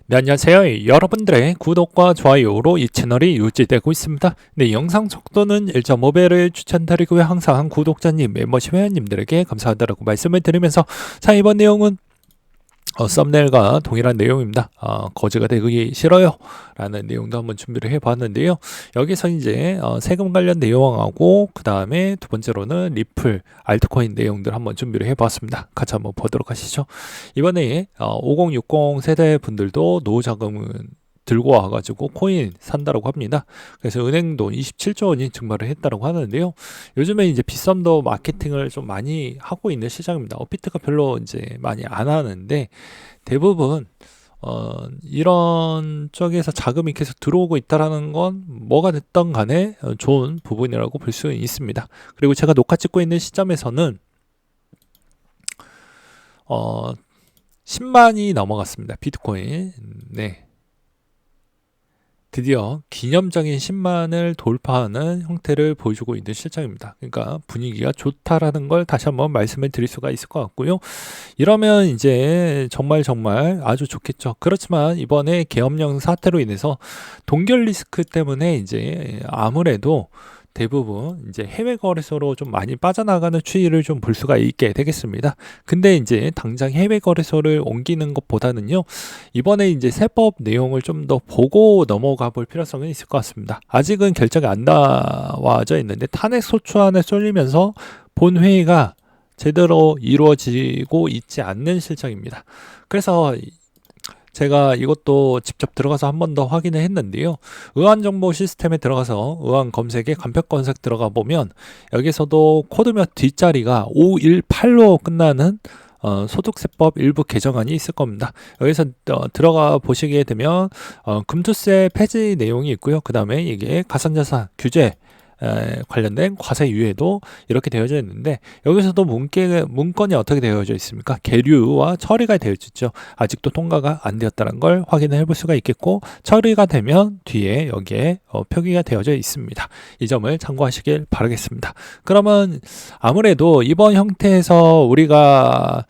네, 안녕하세요. 여러분들의 구독과 좋아요로 이 채널이 유지되고 있습니다. 네, 영상 속도는 1.5배를 추천드리고요. 항상 구독자님, 멤버십 회원님들에게 감사하다고 말씀을 드리면서, 자, 이번 내용은 썸네일과 동일한 내용입니다. 거지가 되기 싫어요 라는 내용도 한번 준비를 해 봤는데요. 여기서 이제 세금 관련 내용하고 그 다음에 두 번째로는 리플 알트코인 내용들 한번 준비를 해 봤습니다. 같이 한번 보도록 하시죠. 이번에 5060 세대 분들도 노후자금은 들고 와가지고 코인 산다라고 합니다. 그래서 은행도 27조 원이 증발을 했다고 하는데요. 요즘에 이제 빗썸도 마케팅을 좀 많이 하고 있는 시장입니다. 업비트가 별로 이제 많이 안 하는데 대부분 이런 쪽에서 자금이 계속 들어오고 있다라는 건 뭐가 됐던 간에 좋은 부분이라고 볼 수 있습니다. 그리고 제가 녹화 찍고 있는 시점에서는 어, 10만이 넘어갔습니다. 비트코인. 네. 드디어 기념적인 10만을 돌파하는 형태를 보여주고 있는 실정입니다. 그러니까 분위기가 좋다라는 걸 다시 한번 말씀을 드릴 수가 있을 것 같고요. 이러면 이제 정말 아주 좋겠죠. 그렇지만 이번에 계엄령 사태로 인해서 동결 리스크 때문에 이제 아무래도 대부분 이제 해외 거래소로 좀 많이 빠져나가는 추이를 좀 볼 수가 있게 되겠습니다. 근데 이제 당장 해외 거래소를 옮기는 것보다는요, 이번에 이제 세법 내용을 좀 더 보고 넘어가 볼 필요성은 있을 것 같습니다. 아직은 결정이 안 나와져 있는데 탄핵 소추안에 쏠리면서 본회의가 제대로 이루어지고 있지 않는 실정입니다. 그래서 제가 이것도 직접 들어가서 한 번 더 확인을 했는데요. 의안 정보 시스템에 들어가서 의안 검색에 간편 검색 들어가 보면 여기서도 코드몇 뒷자리가 518로 끝나는 소득세법 일부 개정안이 있을 겁니다. 여기서 들어가 보시게 되면 금투세 폐지 내용이 있고요. 그 다음에 이게 가상자산 규제 관련된 과세 유예도 이렇게 되어져 있는데 여기서도 문건이 어떻게 되어져 있습니까? 계류와 처리가 되어 있죠. 아직도 통과가 안 되었다는 걸 확인을 해볼 수가 있겠고 처리가 되면 뒤에 여기에 표기가 되어져 있습니다. 이 점을 참고하시길 바라겠습니다. 그러면 아무래도 이번 형태에서 우리가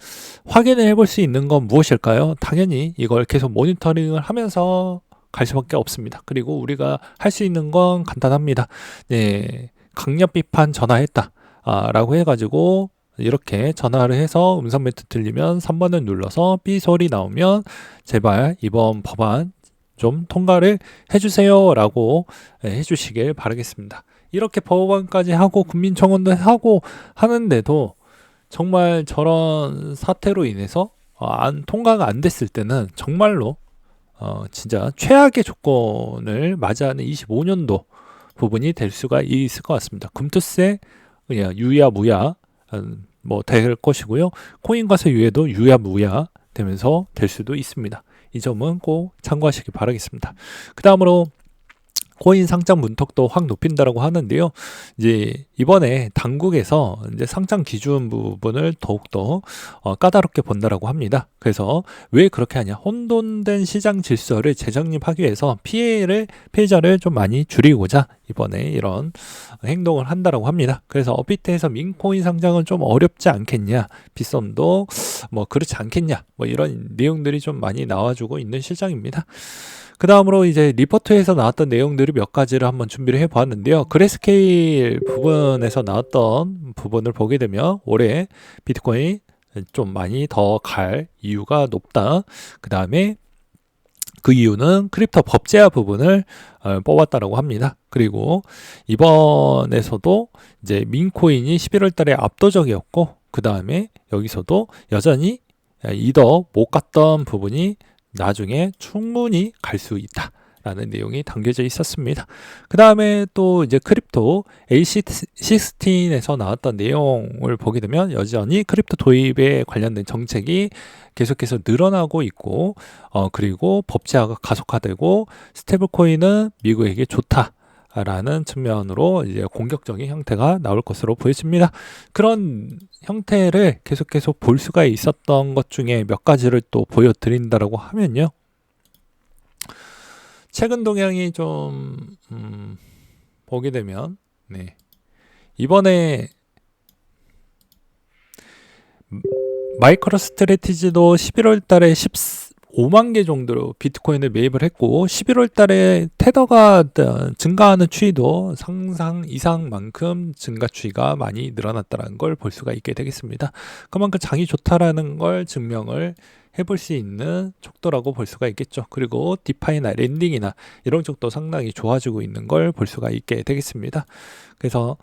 확인을 해볼 수 있는 건 무엇일까요? 당연히 이걸 계속 모니터링을 하면서 갈 수밖에 없습니다. 그리고 우리가 할 수 있는 건 간단합니다. 네, 강력 비판 전화했다. 라고 해가지고 이렇게 전화를 해서 음성 멘트 들리면 3번을 눌러서 삐 소리 나오면 제발 이번 법안 좀 통과를 해주세요 라고 해주시길 바라겠습니다. 이렇게 법안까지 하고 국민청원도 하고 하는데도 정말 저런 사태로 인해서 통과가 안 됐을 때는 정말로 진짜 최악의 조건을 맞이하는 25년도 부분이 될 수가 있을 것 같습니다. 금투세 그냥 유야 무야 뭐 될 것이고요. 코인 과세 유예도 유야 무야 되면서 될 수도 있습니다. 이 점은 꼭 참고하시기 바라겠습니다. 그 다음으로 코인 상장 문턱도 확 높인다라고 하는데요. 이제 이번에 당국에서 이제 상장 기준 부분을 더욱더 까다롭게 본다라고 합니다. 그래서 왜 그렇게 하냐? 혼돈된 시장 질서를 재정립하기 위해서 피해자를 좀 많이 줄이고자 이번에 이런 행동을 한다라고 합니다. 그래서 업비트에서 민코인 상장은 좀 어렵지 않겠냐? 빗썸도 뭐 그렇지 않겠냐? 뭐 이런 내용들이 좀 많이 나와주고 있는 실정입니다. 그 다음으로 이제 리포트에서 나왔던 내용들이 몇 가지를 한번 준비를 해 보았는데요. 그레스케일 부분에서 나왔던 부분을 보게 되면 올해 비트코인 좀 많이 더 갈 이유가 높다. 그 다음에 그 이유는 크립토 법제화 부분을 뽑았다라고 합니다. 그리고 이번에서도 이제 민코인이 11월 달에 압도적이었고 그 다음에 여기서도 여전히 이더 못 갔던 부분이 나중에 충분히 갈 수 있다. 라는 내용이 담겨져 있었습니다. 그 다음에 또 이제 크립토 A16에서 나왔던 내용을 보게 되면 여전히 크립토 도입에 관련된 정책이 계속해서 늘어나고 있고, 그리고 법제화가 가속화되고, 스테이블 코인은 미국에게 좋다. 라는 측면으로 이제 공격적인 형태가 나올 것으로 보여집니다. 그런 형태를 계속해서 볼 수가 있었던 것 중에 몇 가지를 또 보여드린다라고 하면요. 최근 동향이 좀 보게 되면 네. 이번에 마이크로 스트레티지도 11월 달에 5만 개 정도로 비트코인을 매입을 했고 11월 달에 테더가 증가하는 추이도 상상 이상만큼 증가 추이가 많이 늘어났다는 걸 볼 수가 있게 되겠습니다. 그만큼 장이 좋다라는 걸 증명을 해볼 수 있는 척도라고 볼 수가 있겠죠. 그리고 디파이나 랜딩이나 이런 쪽도 상당히 좋아지고 있는 걸 볼 수가 있게 되겠습니다. 그래서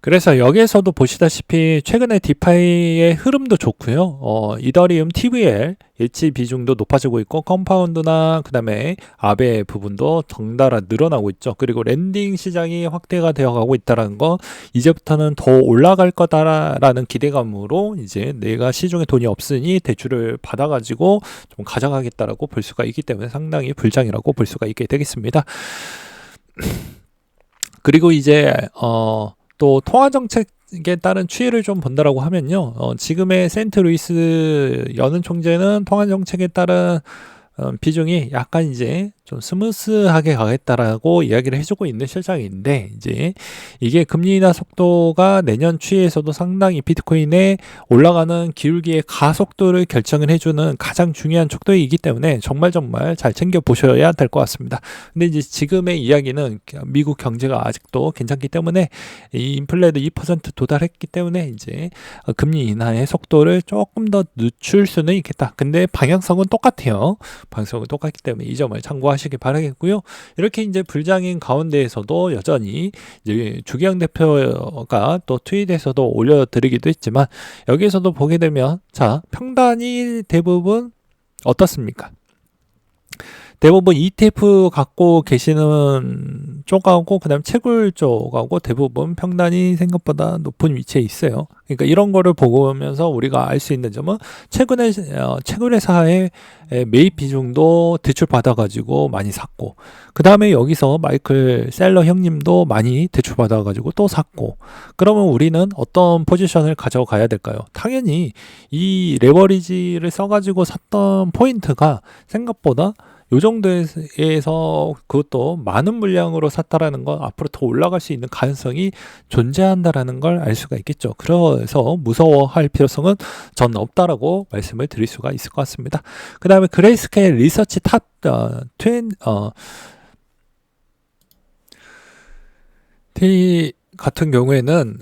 그래서 여기에서도 보시다시피 최근에 디파이의 흐름도 좋고요. 이더리움 TVL 일치 비중도 높아지고 있고 컴파운드나 그 다음에 아베 부분도 덩달아 늘어나고 있죠. 그리고 랜딩 시장이 확대가 되어가고 있다는 거, 이제부터는 더 올라갈 거다라는 기대감으로 이제 내가 시중에 돈이 없으니 대출을 받아가지고 좀 가져가겠다라고 볼 수가 있기 때문에 상당히 불장이라고 볼 수가 있게 되겠습니다. 그리고 이제 또 통화 정책에 따른 추이를 좀 본다라고 하면요. 지금의 센트 루이스 여는 총재는 통화 정책에 따른 비중이 약간 이제 좀 스무스하게 가겠다라고 이야기를 해주고 있는 실정인데, 이제 이게 금리 인하 속도가 내년 추이에서도 상당히 비트코인의 올라가는 기울기의 가속도를 결정을 해주는 가장 중요한 척도이기 때문에 정말 잘 챙겨 보셔야 될 것 같습니다. 근데 이제 지금의 이야기는 미국 경제가 아직도 괜찮기 때문에 이 인플레도 2% 도달했기 때문에 이제 금리 인하의 속도를 조금 더 늦출 수는 있겠다. 근데 방향성은 똑같아요. 방송은 똑같기 때문에 이 점을 참고하시기 바라겠고요. 이렇게 이제 불장인 가운데에서도 여전히 이제 주기영 대표가 또 트윗에서도 올려드리기도 했지만, 여기에서도 보게 되면 자, 평단이 대부분 어떻습니까? 대부분 ETF 갖고 계시는 쪽하고 그다음 채굴 쪽하고 대부분 평단이 생각보다 높은 위치에 있어요. 그러니까 이런 거를 보면서 우리가 알 수 있는 점은 채굴 회사의 매입 비중도 대출 받아가지고 많이 샀고, 그 다음에 여기서 마이클 셀러 형님도 많이 대출 받아가지고 또 샀고, 그러면 우리는 어떤 포지션을 가져가야 될까요? 당연히 이 레버리지를 써가지고 샀던 포인트가 생각보다 요 정도에서 그것도 많은 물량으로 샀다라는 건 앞으로 더 올라갈 수 있는 가능성이 존재한다라는 걸 알 수가 있겠죠. 그래서 무서워할 필요성은 전 없다라고 말씀을 드릴 수가 있을 것 같습니다. 그 다음에 그레이스케일 리서치 탑 20 같은 경우에는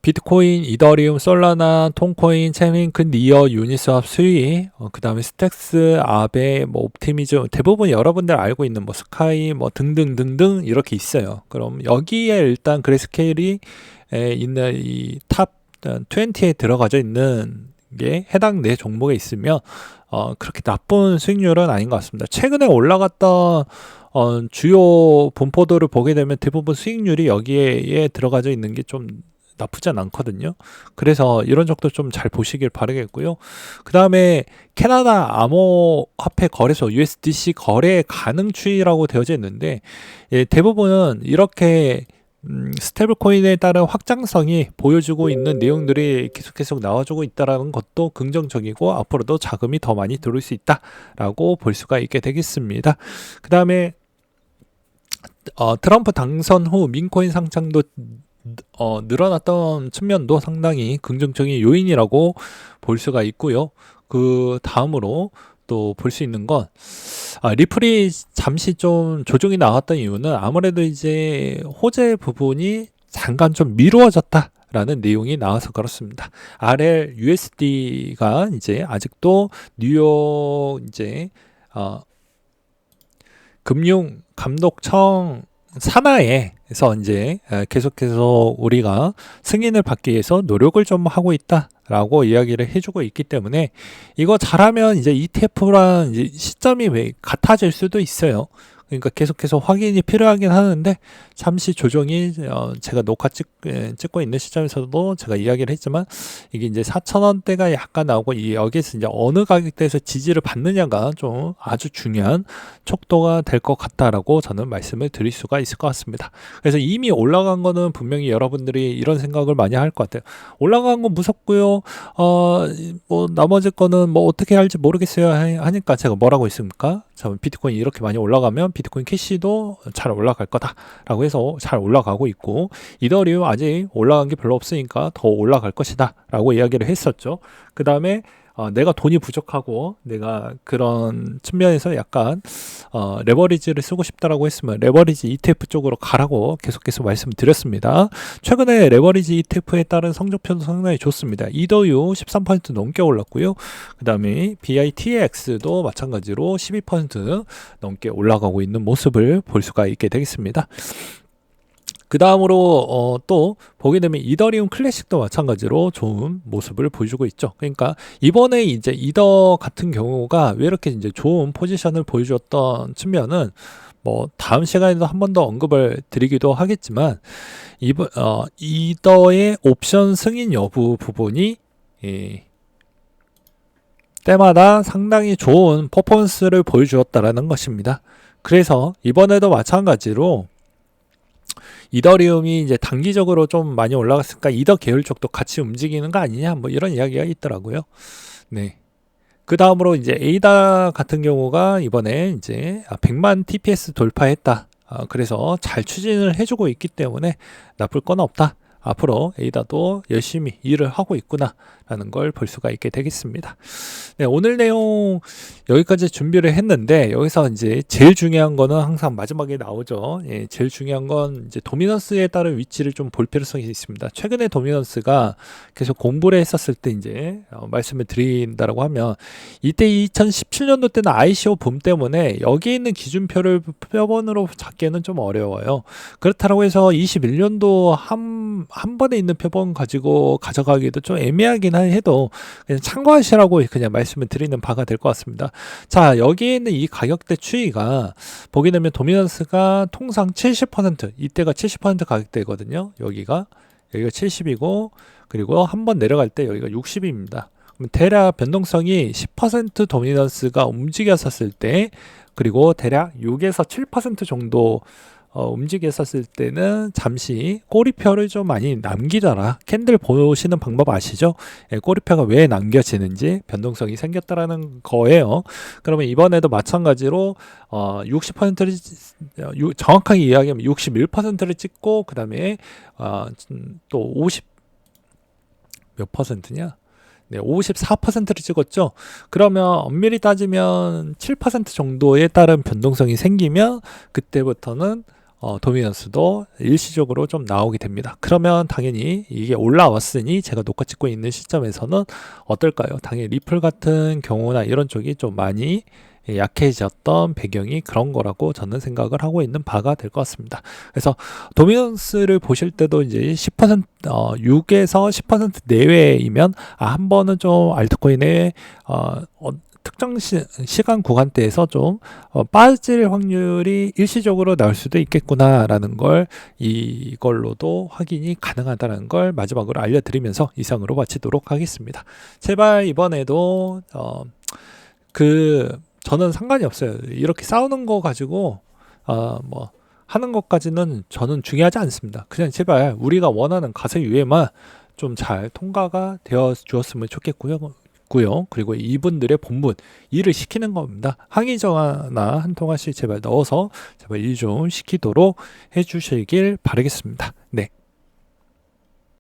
비트코인, 이더리움, 솔라나, 톤코인, 체인링크, 니어, 유니스왑 수위, 그 다음에 스택스, 아베, 옵티미즘, 대부분 여러분들 알고 있는 스카이, 등등등등 이렇게 있어요. 그럼 여기에 일단 그레이스케일이 있는 이 탑 20에 들어가져 있는 게 해당 네 종목에 있으면 그렇게 나쁜 수익률은 아닌 것 같습니다. 최근에 올라갔던 주요 분포도를 보게 되면 대부분 수익률이 여기에 들어가져 있는 게 좀 나쁘진 않거든요. 그래서 이런 적도 좀 잘 보시길 바라겠고요. 그 다음에 캐나다 암호화폐 거래소 USDC 거래 가능 추이라고 되어져 있는데, 대부분은 이렇게 스테이블 코인에 따른 확장성이 보여주고 있는 내용들이 계속 나와주고 있다는 것도 긍정적이고 앞으로도 자금이 더 많이 들어올 수 있다라고 볼 수가 있게 되겠습니다. 그 다음에 트럼프 당선 후 민코인 상장도 늘어났던 측면도 상당히 긍정적인 요인이라고 볼 수가 있고요. 그 다음으로 또 볼 수 있는 건 리플이 잠시 좀 조정이 나왔던 이유는 아무래도 이제 호재 부분이 잠깐 좀 미루어졌다라는 내용이 나와서 그렇습니다. RLUSD가 이제 아직도 뉴욕 이제 금융감독청 산하에서 이제 계속해서 우리가 승인을 받기 위해서 노력을 좀 하고 있다라고 이야기를 해주고 있기 때문에 이거 잘하면 이제 ETF랑 이제 시점이 같아질 수도 있어요. 그러니까 계속해서 확인이 필요하긴 하는데, 잠시 조정이 제가 녹화 찍고 있는 시점에서도 제가 이야기를 했지만 이게 이제 4,000원대가 약간 나오고 여기에서 이제 어느 가격대에서 지지를 받느냐가 좀 아주 중요한 척도가 될 것 같다라고 저는 말씀을 드릴 수가 있을 것 같습니다. 그래서 이미 올라간 거는 분명히 여러분들이 이런 생각을 많이 할 것 같아요. 올라간 건 무섭고요. 나머지 거는 어떻게 할지 모르겠어요 하니까 제가 뭐라고 했습니까? 비트코인 이렇게 많이 올라가면 비트코인 캐시도 잘 올라갈 거다라고 해서 잘 올라가고 있고, 이더리움 아직 올라간 게 별로 없으니까 더 올라갈 것이다라고 이야기를 했었죠. 그 다음에 내가 돈이 부족하고 내가 그런 측면에서 약간 레버리지를 쓰고 싶다라고 했으면 레버리지 ETF 쪽으로 가라고 계속해서 말씀드렸습니다. 최근에 레버리지 ETF에 따른 성적표도 상당히 좋습니다. 이더유 13% 넘게 올랐고요. 그 다음에 BITX도 마찬가지로 12% 넘게 올라가고 있는 모습을 볼 수가 있게 되겠습니다. 그 다음으로 또 보게 되면 이더리움 클래식도 마찬가지로 좋은 모습을 보여주고 있죠. 그러니까 이번에 이제 이더 같은 경우가 왜 이렇게 이제 좋은 포지션을 보여줬던 측면은 뭐 다음 시간에도 한 번 더 언급을 드리기도 하겠지만, 이더의 옵션 승인 여부 부분이 때마다 상당히 좋은 퍼포먼스를 보여주었다라는 것입니다. 그래서 이번에도 마찬가지로 이더리움이 이제 단기적으로 좀 많이 올라갔으니까 이더 계열 쪽도 같이 움직이는 거 아니냐, 뭐 이런 이야기가 있더라고요. 네. 그 다음으로 이제 에이다 같은 경우가 이번에 이제 100만 TPS 돌파했다. 그래서 잘 추진을 해주고 있기 때문에 나쁠 건 없다. 앞으로 에이다도 열심히 일을 하고 있구나 라는 걸 볼 수가 있게 되겠습니다. 네, 오늘 내용 여기까지 준비를 했는데, 여기서 이제 제일 중요한 거는 항상 마지막에 나오죠. 예, 제일 중요한 건 이제 도미넌스에 따른 위치를 좀 볼 필요성이 있습니다. 최근에 도미넌스가 계속 공부를 했었을 때 이제 말씀을 드린다라고 하면, 이때 2017년도 때는 ICO 붐 때문에 여기에 있는 기준표를 표본으로 잡기에는 좀 어려워요. 그렇다고 해서 21년도 한 번에 있는 표본 가지고 가져가기도 좀 애매하긴 해도 그냥 참고하시라고 그냥 말씀을 드리는 바가 될 것 같습니다. 자, 여기에 있는 이 가격대 추이가 보게 되면 도미넌스가 통상 70%, 이때가 70% 가격대거든요. 여기가 70이고, 그리고 한번 내려갈 때 여기가 60입니다. 그럼 대략 변동성이 10% 도미넌스가 움직였었을 때, 그리고 대략 6에서 7% 정도 움직였었을 때는 잠시 꼬리표를 좀 많이 남기더라. 캔들 보시는 방법 아시죠? 예, 꼬리표가 왜 남겨지는지 변동성이 생겼다라는 거예요. 그러면 이번에도 마찬가지로 60%를 정확하게 이야기하면 61%를 찍고, 그 다음에 또 50 몇 퍼센트냐? 네, 54%를 찍었죠. 그러면 엄밀히 따지면 7% 정도에 따른 변동성이 생기면 그때부터는 도미넌스도 일시적으로 좀 나오게 됩니다. 그러면 당연히 이게 올라왔으니 제가 녹화 찍고 있는 시점에서는 어떨까요? 당연히 리플 같은 경우나 이런 쪽이 좀 많이 약해졌던 배경이 그런 거라고 저는 생각을 하고 있는 바가 될 것 같습니다. 그래서 도미넌스를 보실 때도 이제 10% 6에서 10% 내외이면 한 번은 좀 알트코인의 특정 시간 구간대에서 좀 빠질 확률이 일시적으로 나올 수도 있겠구나라는 걸 이걸로도 확인이 가능하다는 걸 마지막으로 알려드리면서 이상으로 마치도록 하겠습니다. 제발 이번에도 저는 상관이 없어요. 이렇게 싸우는 거 가지고 뭐 하는 것까지는 저는 중요하지 않습니다. 그냥 제발 우리가 원하는 가설 유예만 좀 잘 통과가 되어 주었으면 좋겠고요. 그리고 이분들의 본분 일을 시키는 겁니다. 항의 전화나 한 통화씩 제발 넣어서 제발 일 좀 시키도록 해주시길 바라겠습니다. 네.